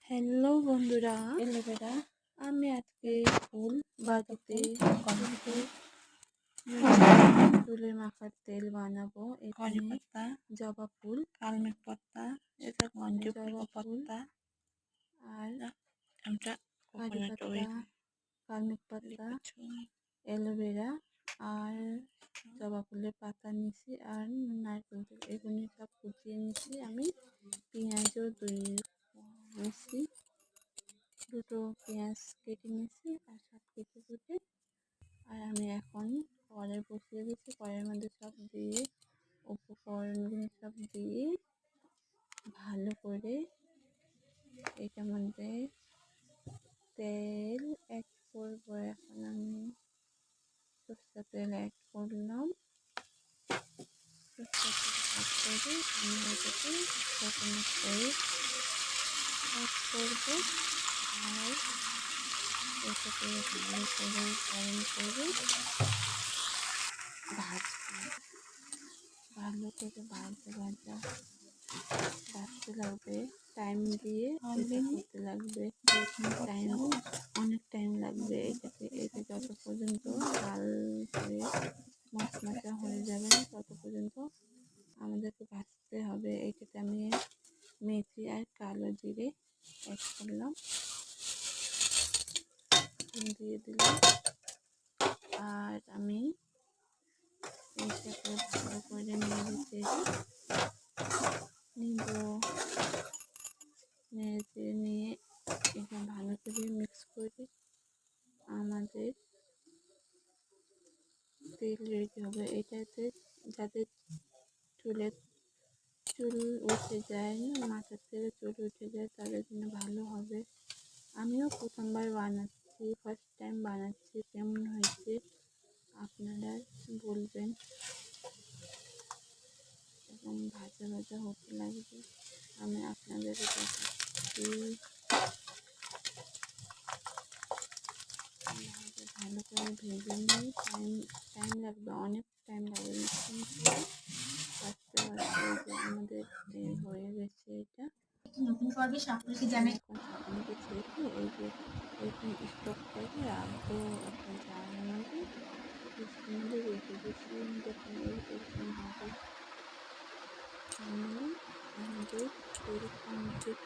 Hello বন্ধুরা, aloe vera আমি আজকে ফুল বাড়িতে চুলে মাখার তেল বানাবো। কারি এখানে পাতা, জবা ফুল, কালমেঘ পাতা, এটা গঞ্জ জবা ফুল পাতা, আর এটা কারি কোকোনাট পাতা, অয়েল, কালমেঘ পাতা, অ্যালোভেরা আর জবা ফুলের পাতা নিয়েছি আর নারকেল তেল, এগুলি সব কুচিয়ে নিয়েছি। আমি পেঁয়াজও নিয়েছি, দুটো পেঁয়াজ কেটে নিয়েছি আর সব কিছু কুটে। আর আমি এখন কড়াই বসিয়ে দিয়েছি, কড়াইয়ের মধ্যে সব দিয়ে উপকরণগুলো সব দিয়ে ভালো করে এটার মধ্যে তেল অ্যাড করবো। এখন আমি সরষের তেল অ্যাড করলাম। সরষের তেল অ্যাড করে আমি এটাকে কোকোনাট অয়েল অ্যাড করবো আর এটাকে ভালো করে গরম করে ভাজবো। ভালো করে ভাজতে লাগবে, টাইম দিয়ে এটা করতে লাগবে, অনেক টাইম লাগবে এটাকে। এটা যত পর্যন্ত লাল হয়ে মশমশা হয়ে যাবে না তত পর্যন্ত আমাদেরকে ভাজতে হবে। এটাতে আমি মেথি আর কালো জিরে অ্যাড করলাম, দিয়ে দিলাম। আর আমি এইটাকে ভালো করে নেড়ে নিয়ে এটা ভালো করে মিক্স করে আমাদের তেল রেডি হবে। এটাতে যাদের চুল উঠে যায় না, মাথার থেকে চুল উঠে যায়, তাদের জন্য ভালো হবে। আমিও প্রথমবার বানাচ্ছি, ফার্স্ট টাইম বানাচ্ছি, কেমন হয়েছে আপনারা বলবেন। এবং ভাজা হতে লাগবে, আমি আপনাদেরকে দেখাচ্ছি। ভালো করে ভেজে নিয়ে টাইম লাগবে, অনেক টাইম লাগবে। কিন্তু আস্তে আস্তে যে আমাদের হয়ে গেছে এটা। নতুন পর্বে সকলকে জানাই এখন ছাঁকনিতে ছেড়ে এইখানে স্টকটাকে রাখবো একটা জারের মধ্যে, ফ্রিজের মধ্যে রেখে দিচ্ছি। যখন এরকম হবে তাহলে আমাদের তেল কমপ্লিট